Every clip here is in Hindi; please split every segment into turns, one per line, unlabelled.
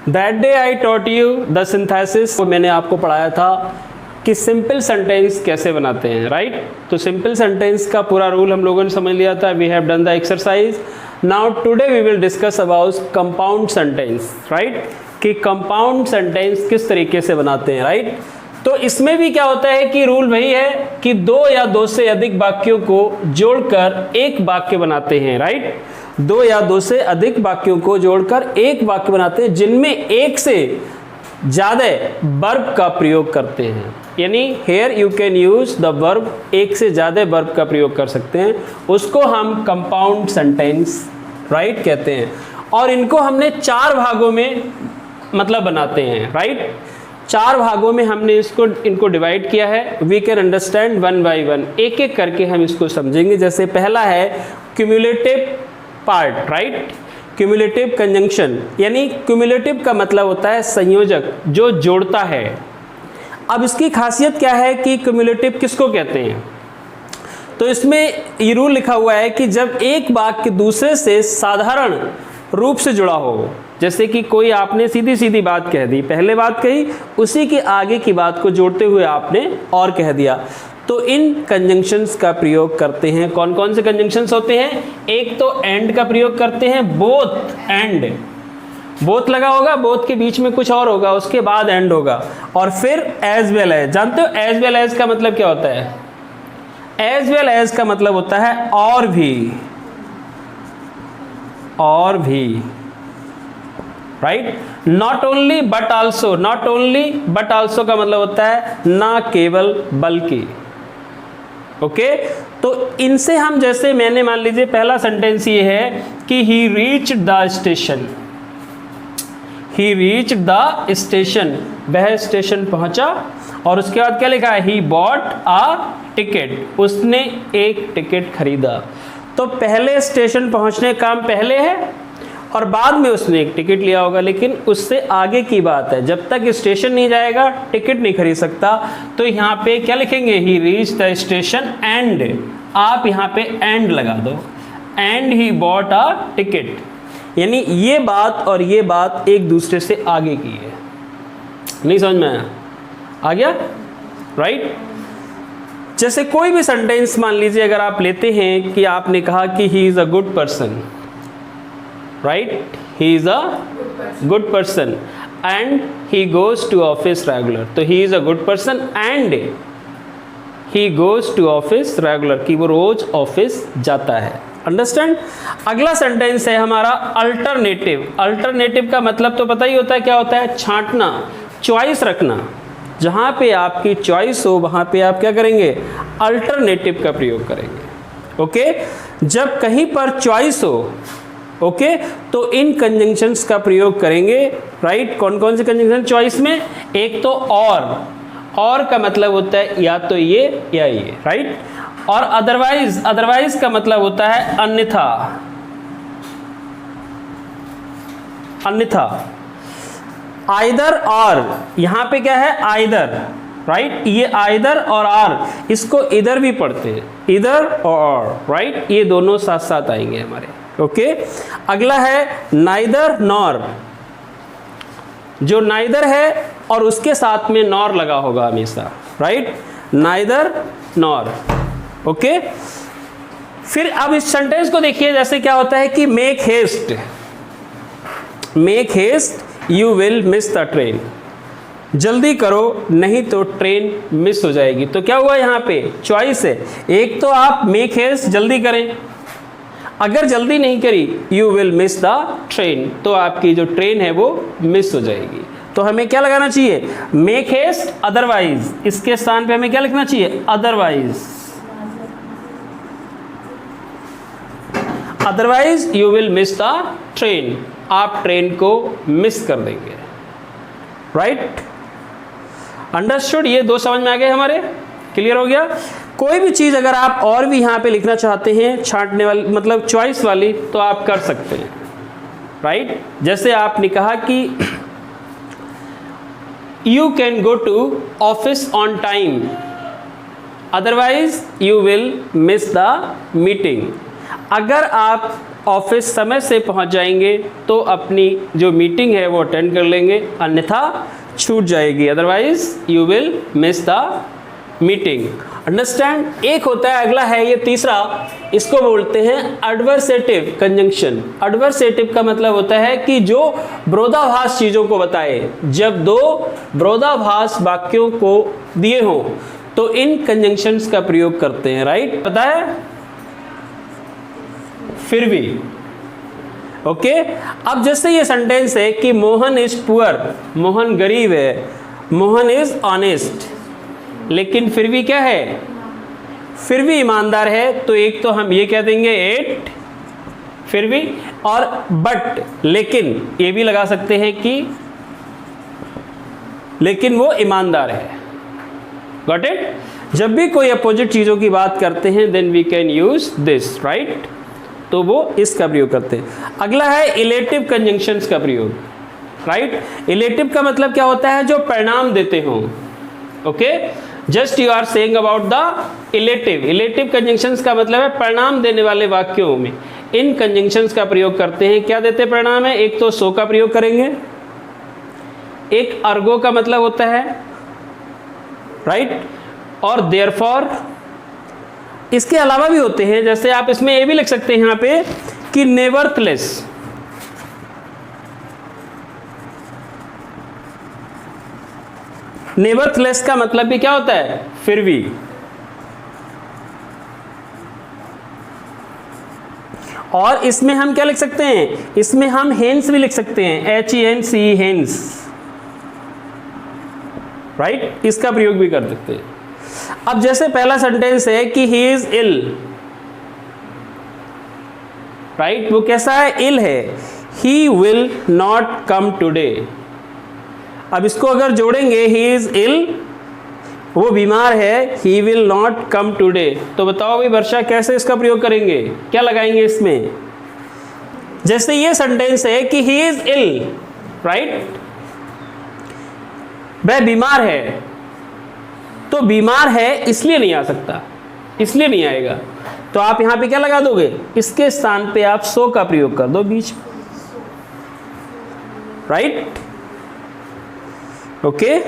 That day I taught you the synthesis, मैंने आपको पढ़ाया था कि सिंपल सेंटेंस कैसे बनाते हैं, राइट। तो सिंपल सेंटेंस का पूरा रूल हम लोगों ने समझ लिया था। We have done the exercise. Now today we will discuss about compound sentence, right, कि कंपाउंड सेंटेंस किस तरीके से बनाते हैं, राइट। तो इसमें भी क्या होता है कि रूल वही है कि दो या दो से अधिक वाक्यों को जोड़कर एक वाक्य बनाते हैं, राइट। दो या दो से अधिक वाक्यों को जोड़कर एक वाक्य बनाते हैं जिनमें एक से ज्यादा वर्ब का प्रयोग करते हैं। यानी here you can use the verb, एक से ज्यादा वर्ब का प्रयोग कर सकते हैं, उसको हम कंपाउंड सेंटेंस, राइट, कहते हैं। और इनको हमने चार भागों में मतलब बनाते हैं, राइट। चार भागों में हमने इनको डिवाइड किया है। We can understand one by one, एक एक करके हम इसको समझेंगे। जैसे पहला है cumulative part, right, cumulative conjunction. यानी क्यूमुलेटिव का मतलब होता है संयोजक, जो जोड़ता है। अब इसकी खासियत क्या है कि क्यूमुलेटिव किसको कहते हैं, तो इसमें ये रूल लिखा हुआ है कि जब एक वाक्य दूसरे से साधारण रूप से जुड़ा हो, जैसे कि कोई आपने सीधी सीधी बात कह दी, पहले बात कही, उसी के आगे की बात को जोड़ते हुए आपने और कह दिया, तो इन कंजंक्शंस का प्रयोग करते हैं। कौन कौन से कंजंक्शंस होते हैं? एक तो एंड का प्रयोग करते हैं, बोथ एंड, बोथ लगा होगा, बोथ के बीच में कुछ और होगा, उसके बाद एंड होगा, और फिर एज वेल एज। जानते हो एज वेल एज का मतलब क्या होता है? एज वेल एज का मतलब होता है और भी, और भी, right. Not only but also, not only but also का मतलब होता है ना केवल बल्कि, ओके। तो इनसे हम, जैसे मैंने मान लीजिए पहला सेंटेंस ये है कि ही reached the station, he reached the station, वह स्टेशन पहुंचा, और उसके बाद क्या लिखा है? ही बॉट अ टिकट, उसने एक टिकट खरीदा। तो पहले स्टेशन पहुंचने का काम पहले है और बाद में उसने एक टिकट लिया होगा, लेकिन उससे आगे की बात है। जब तक स्टेशन नहीं जाएगा टिकट नहीं खरीद सकता। तो यहाँ पे क्या लिखेंगे? ही रीच द स्टेशन एंड, आप यहाँ पे एंड लगा दो, and he bought a ticket. यानी ये बात और ये बात एक दूसरे से आगे की है। नहीं समझ में आया? आ गया, राइट। जैसे कोई भी सेंटेंस मान लीजिए अगर आप लेते हैं कि आपने कहा कि he is a good person, right, he is a good person and he goes to office regular. तो he is a good person and he goes to office regular, कि वो रोज ऑफिस जाता है। अंडरस्टैंड? अगला सेंटेंस है हमारा अल्टरनेटिव। अल्टरनेटिव का मतलब तो पता ही होता है, क्या होता है? छांटना, चॉइस रखना। जहां पे आपकी चॉइस हो वहां पे आप क्या करेंगे? अल्टरनेटिव का प्रयोग करेंगे, ओके। जब कहीं पर चॉइस हो, ओके, तो इन कंजंक्शंस का प्रयोग करेंगे, राइट। कौन कौन से कंजंक्शन चॉइस में? एक तो और का मतलब होता है या तो ये या ये, राइट। और अदरवाइज, अदरवाइज का मतलब होता है अन्यथा, अन्यथा। आइदर और, यहां पे क्या है? Either, right. ये आइदर और आर, इसको इधर भी पढ़ते हैं, इधर और, राइट। ये दोनों साथ साथ आएंगे हमारे, ओके। अगला है नाइदर नॉर। जो नाइदर है और उसके साथ में नॉर लगा होगा हमेशा, राइट। Neither nor, okay. फिर अब इस सेंटेंस को देखिए, जैसे क्या होता है कि make haste, make haste you will miss the train. जल्दी करो नहीं तो ट्रेन मिस हो जाएगी। तो क्या हुआ? यहाँ पे चॉइस है, एक तो आप मेक हेस्ट, जल्दी करें, अगर जल्दी नहीं करी you will miss the train, तो आपकी जो ट्रेन है वो मिस हो जाएगी। तो हमें क्या लगाना चाहिए? मेक हेस्ट अदरवाइज, इसके स्थान पे हमें क्या लिखना चाहिए? Otherwise, otherwise you will miss the train, आप ट्रेन को मिस कर देंगे, राइट। अंडरस्टूड? ये दो समझ में आ गए हमारे, क्लियर हो गया। कोई भी चीज अगर आप और भी यहां पे लिखना चाहते हैं, छांटने वाली मतलब चॉइस वाली, तो आप कर सकते हैं, राइट। जैसे आपने कहा कि you can go to office on time, otherwise you will miss the meeting. अगर आप ऑफिस समय से पहुंच जाएंगे तो अपनी जो मीटिंग है वो अटेंड कर लेंगे, अन्यथा छूट जाएगी, otherwise you will miss the meeting. Understand. एक होता है, अगला है ये तीसरा, इसको बोलते हैं एडवर्सेटिव कंजंक्शन। एडवर्सेटिव का मतलब होता है कि जो विरोधाभास चीजों को बताए। जब दो विरोधाभास वाक्यों को दिए हों तो इन कंजंक्शंस का प्रयोग करते हैं, राइट। पता है, फिर भी। ओके अब जैसे ये सेंटेंस है कि मोहन इज पुअर, मोहन गरीब है, मोहन इज ऑनेस्ट, लेकिन फिर भी क्या है, फिर भी ईमानदार है। तो एक तो हम ये कह देंगे एट, फिर भी, और बट, लेकिन ये भी लगा सकते हैं कि लेकिन वो ईमानदार है। Got it. जब भी कोई अपोजिट चीजों की बात करते हैं then we can use this, right. तो वो इसका प्रयोग करते हैं। अगला है इलेटिव कंजंक्शंस का प्रयोग, राइट। इलेटिव का मतलब क्या होता है, जो परिणाम देते हों। Okay, just you are saying about the illative. Illative conjunctions का मतलब है परिणाम देने वाले वाक्यों में इन कंजंक्शंस का प्रयोग करते हैं। क्या देते परिणाम है, एक तो सो का प्रयोग करेंगे, एक अर्गो का मतलब होता है, राइट, और देयरफॉर। इसके अलावा भी होते हैं, जैसे आप इसमें ये भी लिख सकते हैं यहां पे कि नेवरथलेस। नेवरथलेस का मतलब भी क्या होता है, फिर भी। और इसमें हम क्या लिख सकते हैं, इसमें हम हेंस भी लिख सकते हैं, HENC, हेंस, राइट। इसका प्रयोग भी कर सकते हैं। अब जैसे पहला सेंटेंस है कि ही इज इल, राइट, वो कैसा है, इल है। He will not come today. अब इसको अगर जोड़ेंगे, ही इज इल, वो बीमार है, he will not come today. तो बताओ भाई वर्षा, कैसे इसका प्रयोग करेंगे, क्या लगाएंगे इसमें। जैसे ये सेंटेंस है कि ही इज इल, राइट, वह बीमार है, तो बीमार है इसलिए नहीं आ सकता, इसलिए नहीं आएगा। तो आप यहां पे क्या लगा दोगे, इसके स्थान पे आप सो का प्रयोग कर दो बीच में, राइट। Okay,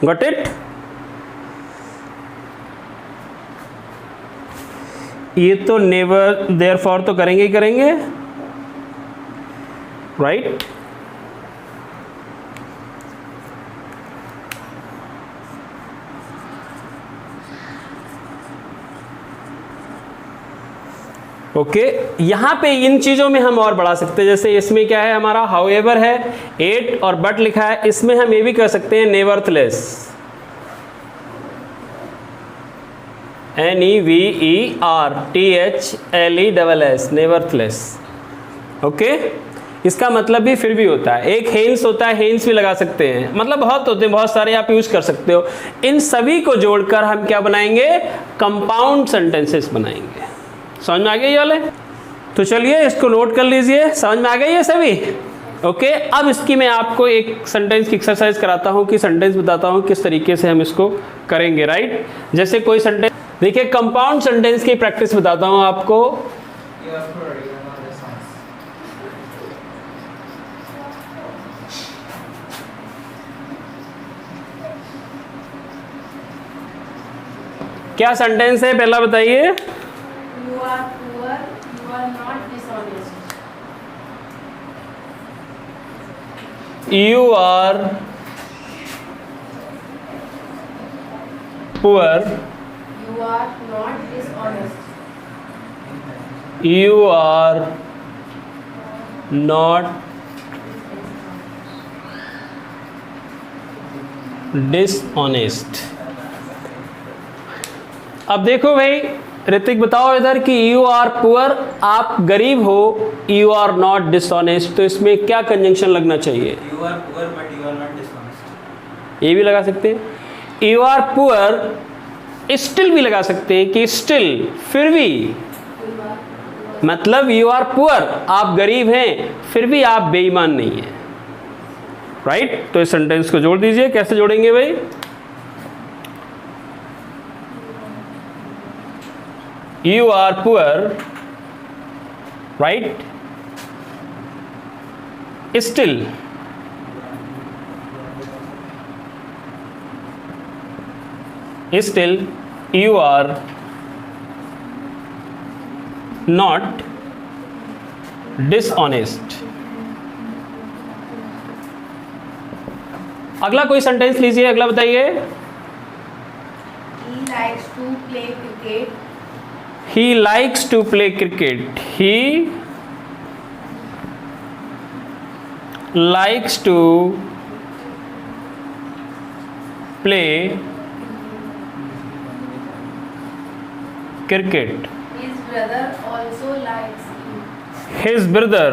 got it. ये तो नेवर देयरफॉर तो करेंगे ही करेंगे, राइट। ओके, यहां पे इन चीजों में हम और बढ़ा सकते हैं। जैसे इसमें क्या है, हमारा हाउएवर है, एट और बट लिखा है, इसमें हम ये भी कर सकते हैं नेवरथलेस, NEVERTHLESS, नेवरथलेस। ओके, इसका मतलब भी फिर भी होता है। एक हेंस होता है, हेंस भी लगा सकते हैं, मतलब बहुत होते हैं, बहुत सारे आप यूज कर सकते हो। इन सभी को जोड़कर हम क्या बनाएंगे, कंपाउंड सेंटेंसेस बनाएंगे। समझ में आ गई ये वाले। तो चलिए इसको नोट कर लीजिए, समझ में आ गई है सभी। ओके, अब इसकी मैं आपको एक सेंटेंस की एक्सरसाइज कराता हूँ कि सेंटेंस बताता हूँ किस तरीके से हम इसको करेंगे, राइट। जैसे कोई सेंटेंस, देखिए कंपाउंड सेंटेंस की प्रैक्टिस बताता हूँ आपको। क्या सेंटेंस है, पहला बताइए।
You are poor, you are not dishonest.
You are poor,
You are not dishonest.
you are not dishonest। अब देखो भाई ऋतिक, बताओ इधर कि यू आर पुअर, आप गरीब हो, यू आर नॉट डिसऑनेस्ट, तो इसमें क्या कंजंक्शन लगना चाहिए,
You are poor but you are not dishonest.
ये भी लगा सकते हैं। यू आर पुअर, स्टिल भी लगा सकते हैं कि स्टिल, फिर भी, मतलब यू आर पुअर, आप गरीब हैं, फिर भी आप बेईमान नहीं हैं, राइट। तो इस सेंटेंस को जोड़ दीजिए। कैसे जोड़ेंगे भाई, you are poor, right? Still you are not dishonest. अगला कोई सेंटेंस लीजिए, अगला बताइए.
He likes to play cricket.
He likes to play cricket. He likes to play cricket.
His brother also likes it.
His brother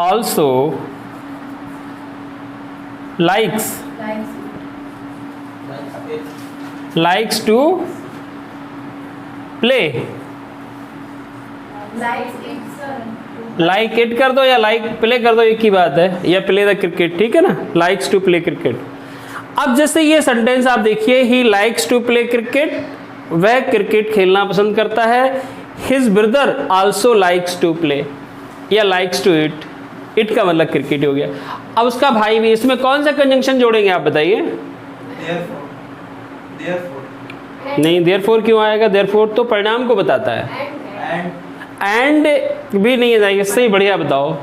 also likes to play.
Likes it, sir.
Like it कर दो या लाइक प्ले कर दो, एक ही बात है, या प्ले द क्रिकेट, ठीक है ना. Likes to play cricket. अब जैसे ये सेंटेंस आप देखिए, he likes to play cricket, वह क्रिकेट खेलना पसंद करता है. His brother also likes to play या लाइक्स टू इट. इट का मतलब क्रिकेट हो गया. अब उसका भाई भी, इसमें कौन सा कंजंक्शन जोड़ेंगे आप बताइए. नहीं, देयरफॉर क्यों आएगा. देयरफॉर तो परिणाम को बताता है. एंड भी नहीं है, इससे ही बढ़िया बताओ.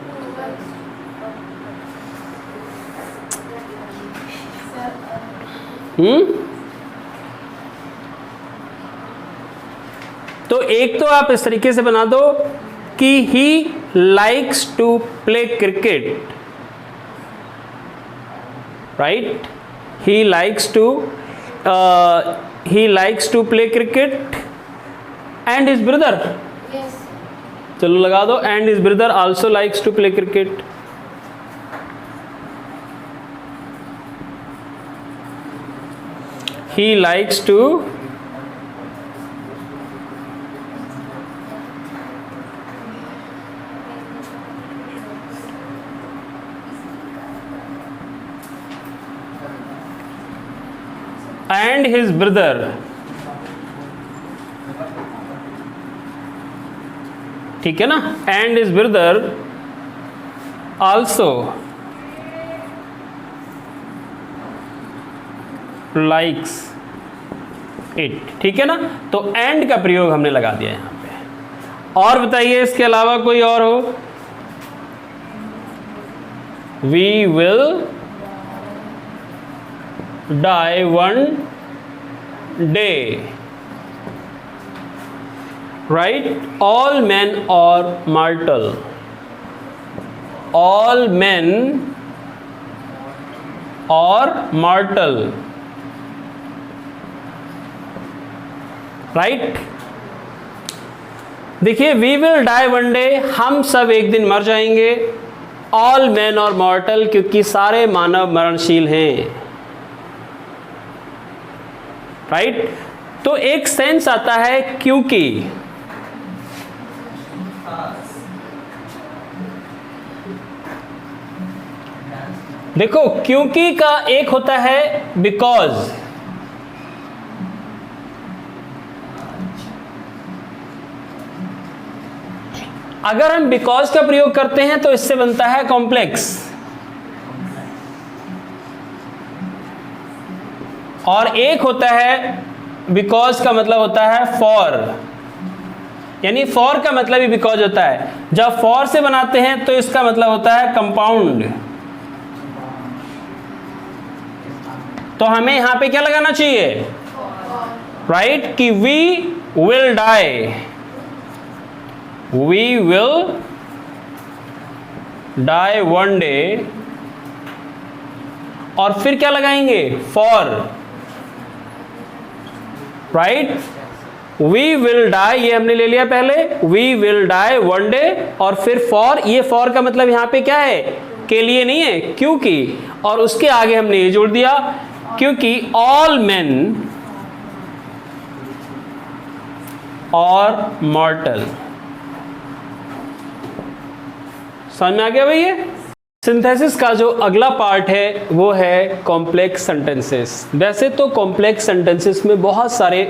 तो एक तो आप इस तरीके से बना दो कि he likes to play cricket, right. He likes to play cricket and his brother.
Yes.
चलो लगा दो, and his brother also likes to play cricket. He likes to and his brother ठीक है ना. and his brother also likes it. ठीक है ना. तो and का प्रयोग हमने लगा दिया यहां पे. और बताइए इसके अलावा कोई और हो. we will die one day, right. all men are mortal. all men are mortal, right. देखिए, we will die one day, हम सब एक दिन मर जाएंगे. all men are mortal, क्योंकि सारे मानव मरणशील हैं, राइट. तो एक सेंस आता है क्योंकि. देखो, क्योंकि का एक होता है बिकॉज. अगर हम बिकॉज का प्रयोग करते हैं तो इससे बनता है कॉम्प्लेक्स. और एक होता है बिकॉज का मतलब होता है फॉर, यानी फॉर का मतलब ही बिकॉज होता है. जब फॉर से बनाते हैं तो इसका मतलब होता है कंपाउंड. तो हमें यहां पे क्या लगाना चाहिए, राइट, कि we will die. We will die one day, और फिर क्या लगाएंगे, for, right. We will die, ये हमने ले लिया पहले. We will die one day, और फिर फॉर. ये फॉर का मतलब यहां पे क्या है, के लिए नहीं है, क्योंकि. और उसके आगे हमने ये जोड़ दिया, क्योंकि ऑल मेन और मॉर्टल. समझ में आ गया भाई ये. सिंथेसिस का जो अगला पार्ट है वो है कॉम्प्लेक्स सेंटेंसेस। वैसे तो कॉम्प्लेक्स सेंटेंसेस में बहुत सारे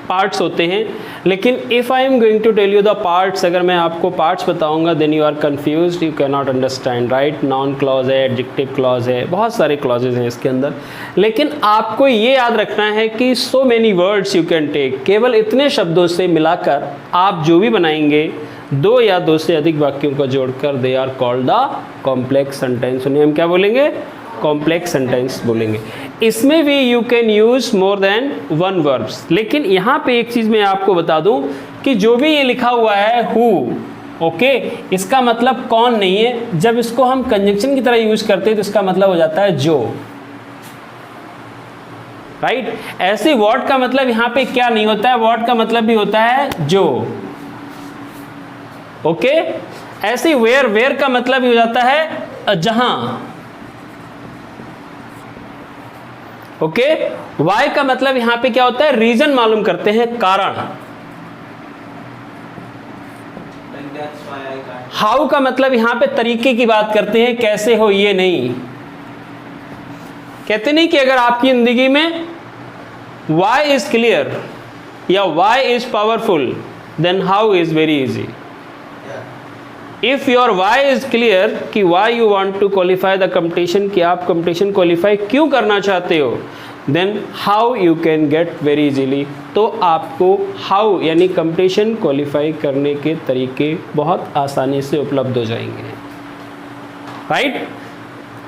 पार्ट्स होते हैं, लेकिन if I am going to tell you the parts, अगर मैं आपको पार्ट्स बताऊंगा then you are confused, you can not understand, right. Noun clause है, एडजेक्टिव क्लॉज है, बहुत सारे क्लॉजेज हैं इसके अंदर, लेकिन आपको ये याद रखना है कि so many words you can take, केवल इतने शब्दों से मिलाकर आप जो भी बनाएंगे, दो या दो से अधिक वाक्यों को जोड़कर, they are called the complex sentence. उन्हें हम क्या बोलेंगे? कॉम्प्लेक्स सेंटेंस बोलेंगे। इसमें भी you can use more than one verbs, लेकिन यहाँ पे एक चीज़ मैं आपको बता दूं कि जो भी ये लिखा हुआ है हु, ओके, इसका मतलब कौन नहीं है। जब इसको हम कंजंक्शन की तरह यूज करते हैं तो इसका मतलब हो जाता है जो, राइट। ऐसे व्हाट का मतलब यहाँ पे क्या नहीं होता है, व्हाट का मतलब भी होता है जो, ओके। ऐसे वेयर, वेयर का मतलब भी हो जाता है जहां, ओके। वाई का मतलब यहां पे क्या होता है, रीजन मालूम करते हैं, कारण। हाउ का मतलब यहां पे तरीके की बात करते हैं, कैसे हो ये नहीं। कहते नहीं कि अगर आपकी जिंदगी में वाई इज क्लियर या why is powerful then how is very easy. If your why is clear कि why you want to qualify the competition, कि आप कंपटीशन क्वालिफाई क्यों करना चाहते हो, then how you can get very easily. तो आपको हाउ यानी कंपटीशन क्वालिफाई करने के तरीके बहुत आसानी से उपलब्ध हो जाएंगे, राइट।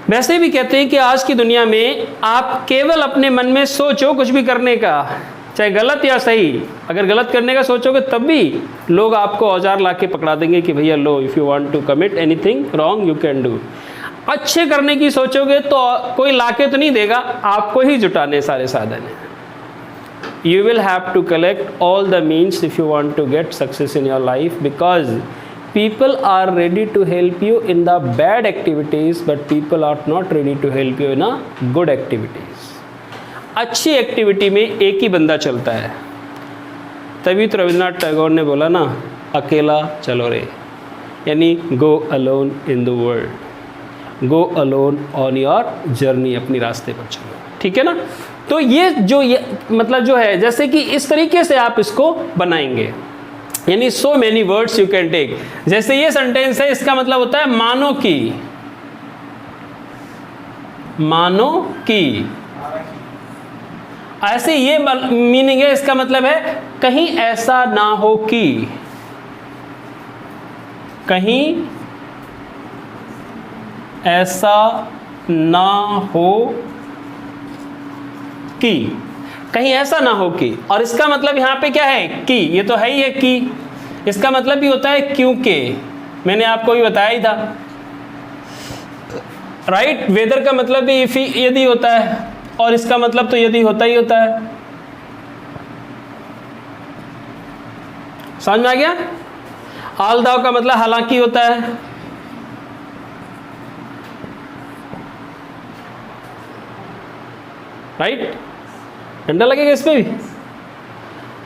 वैसे भी कहते हैं कि आज की दुनिया में आप केवल अपने मन में सोचो कुछ भी करने का, चाहे गलत या सही। अगर गलत करने का सोचोगे तब भी लोग आपको औजार ला के पकड़ा देंगे कि भैया लो, if you want to commit anything wrong you can do. अच्छे करने की सोचोगे तो कोई लाके तो नहीं देगा, आपको ही जुटाने सारे साधन हैं। You will have to collect all the means if you want to get success in your life, because people are ready to help you in the bad activities but people are not ready to help you in a good activities। अच्छी एक्टिविटी में एक ही बंदा चलता है, तभी तो रविन्द्रनाथ टैगोर ने बोला ना, अकेला चलो रे, यानी go alone in the world, go alone on your journey, अपनी रास्ते पर चलो, ठीक है ना। तो ये मतलब जो है, जैसे कि इस तरीके से आप इसको बनाएंगे, यानी so many words you can take. जैसे ये सेंटेंस है, इसका मतलब होता है मानो कि, मानो कि। ऐसे ये मीनिंग है, इसका मतलब है कहीं ऐसा ना हो कि, कहीं ऐसा ना हो कि, कहीं ऐसा ना हो कि। और इसका मतलब यहां पे क्या है, कि, ये तो है ही है कि। इसका मतलब भी होता है क्योंकि, मैंने आपको भी बताया ही था, राइट। वेदर का मतलब भी इफ, यदि होता है, और इसका मतलब तो यदि होता ही होता है। समझ में आ गया। आल दाव का मतलब हालांकि होता है, राइट। डंडा लगेगा इसमें भी,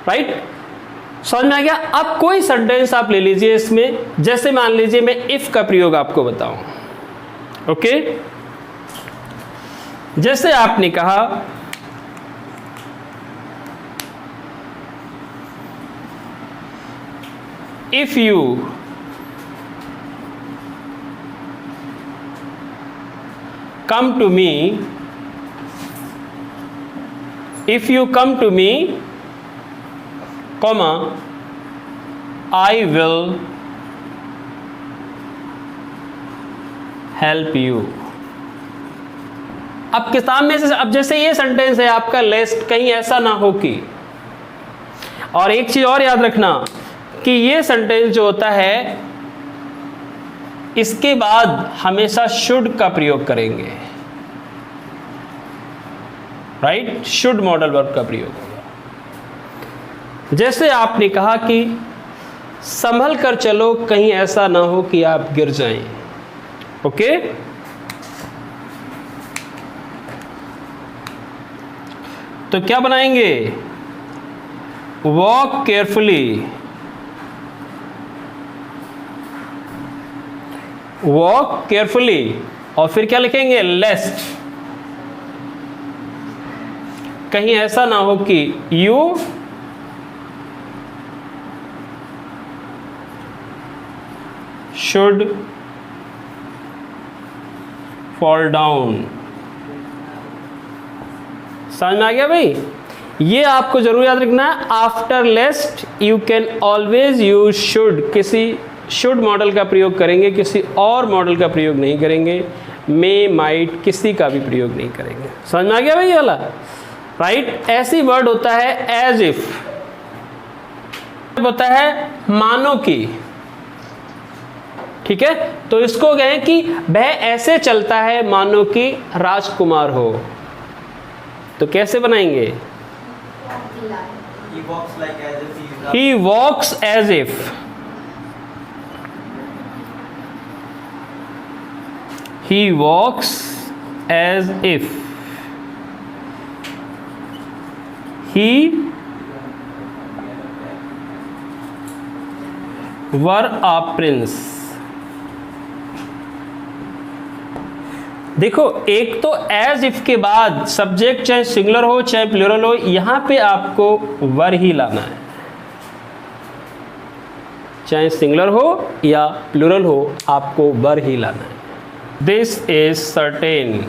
राइट। समझ में आ गया। अब कोई सेंटेंस आप ले लीजिए इसमें, जैसे मान लीजिए मैं इफ का प्रयोग आपको बताऊं, ओके। जैसे आपने कहा if you come to me, if you come to me, comma, I will help you। अब किताब में से, अब जैसे ये सेंटेंस है आपका लेस्ट, कहीं ऐसा ना हो कि। और एक चीज और याद रखना कि ये सेंटेंस जो होता है इसके बाद हमेशा शुड का प्रयोग करेंगे, राइट। शुड मॉडल वर्ब का प्रयोग होगा। जैसे आपने कहा कि संभल कर चलो, कहीं ऐसा ना हो कि आप गिर जाएं, ओके। तो क्या बनाएंगे, वॉक केयरफुली, वॉक केयरफुली। और फिर क्या लिखेंगे, लेस्ट। कहीं ऐसा ना हो कि यू शुड फॉल डाउन। समझ में आ गया भाई? ये आपको जरूर याद रखना है। After लेस्ट you can always use should. किसी शुड मॉडल का प्रयोग करेंगे, किसी और मॉडल का प्रयोग नहीं करेंगे। मे, माइट, किसी का भी प्रयोग नहीं करेंगे। समझ में आ गया भाई ये वाला? राइट। ऐसी वर्ड होता है एज इफ, होता है मानो कि। ठीक है, तो इसको कहें कि वह ऐसे चलता है मानो कि राजकुमार हो। तो कैसे बनाएंगे?
He walks like as if he is a.
He walks as if. He walks as if. He were a prince. देखो, एक तो एज इफ के बाद सब्जेक्ट चाहे सिंगुलर हो चाहे प्लूरल हो, यहां पे आपको वर ही लाना है। चाहे सिंगुलर हो या प्लूरल हो, आपको वर ही लाना है। This is certain.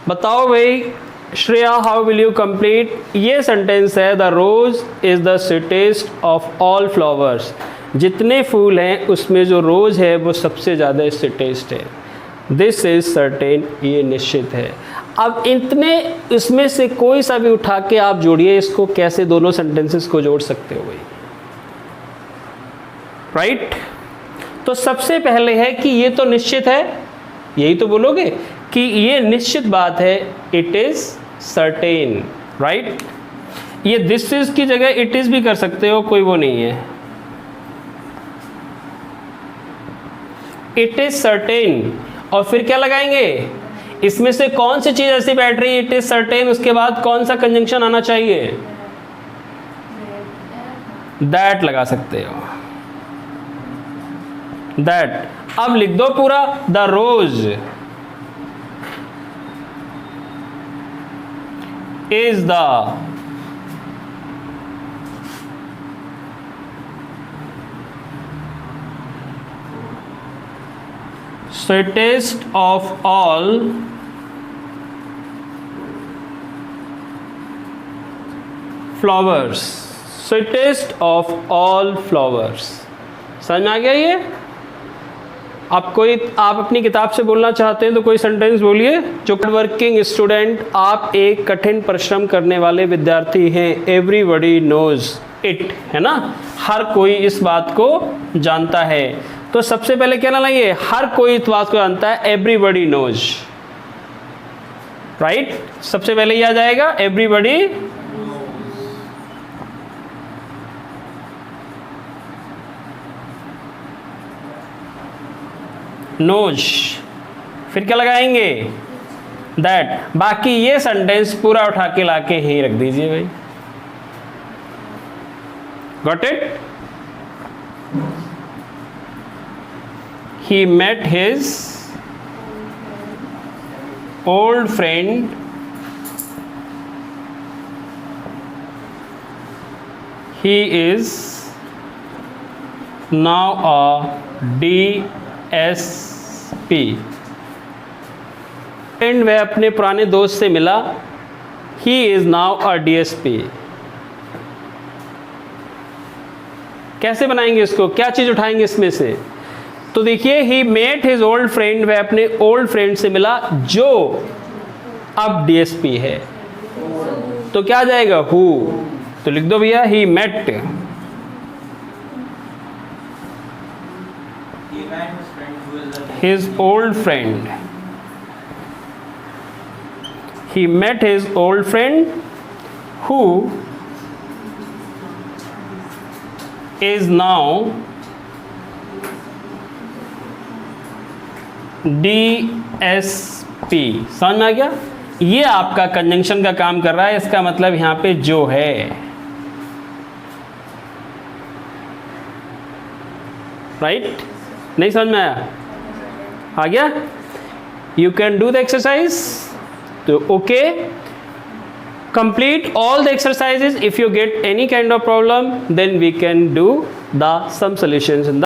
बताओ भाई Shreya, how will you complete? ये सेंटेंस है, the rose is the sweetest of all flowers. जितने फूल हैं उसमें जो रोज है वो सबसे ज़्यादा स्वीटेस्ट है। दिस इज सर्टेन, ये निश्चित है। अब इतने इसमें से कोई सा भी उठा के आप जोड़िए इसको, कैसे दोनों सेंटेंसेस को जोड़ सकते हो भाई? राइट। तो सबसे पहले है कि ये तो निश्चित है, यही तो बोलोगे कि ये निश्चित बात है, इट इज सर्टेन। राइट। ये दिस इज की जगह इट इज भी कर सकते हो, कोई वो नहीं है। इट इज सर्टेन, और फिर क्या लगाएंगे? इसमें से कौन सी चीज ऐसी बैठ रही है, इट इज सर्टेन, उसके बाद कौन सा कंजंक्शन आना चाहिए? दैट लगा सकते हो, दैट। अब लिख दो पूरा, the rose is the sweetest of all flowers। sweetest of all flowers। समझ में आ गया ये? आप अपनी किताब से बोलना चाहते हैं तो कोई सेंटेंस बोलिए। जो वर्किंग स्टूडेंट, आप एक कठिन परिश्रम करने वाले विद्यार्थी हैं। एवरीबडी नोज इट, है ना? हर कोई इस बात को जानता है। तो सबसे पहले क्या ना ये, हर कोई इस बात को जानता है, एवरीबडी नोज। राइट। सबसे पहले ये आ जाएगा, एवरीबडी नोज। फिर क्या लगाएंगे? दैट। बाकी ये सेंटेंस पूरा उठा के लाके यहीं रख दीजिए भाई। Got it? He met his old friend he is now a DSP। Friend वह अपने पुराने दोस्त से मिला, he is now a DSP। कैसे बनाएंगे इसको? क्या चीज उठाएंगे इसमें से? तो देखिए, he met his old friend, वह अपने ओल्ड फ्रेंड से मिला जो अब डीएसपी है। तो क्या आ जाएगा? हु। तो लिख दो भैया, he met his old friend. He met his old friend who is now DSP। समझ में आ गया? ये आपका कंजंक्शन का काम कर रहा है। इसका मतलब यहां पे जो है। राइट? नहीं समझ में आया? आ गया? You can do the exercise. तो okay, complete all the exercises. If you get any kind of problem, then we can do the some solutions in the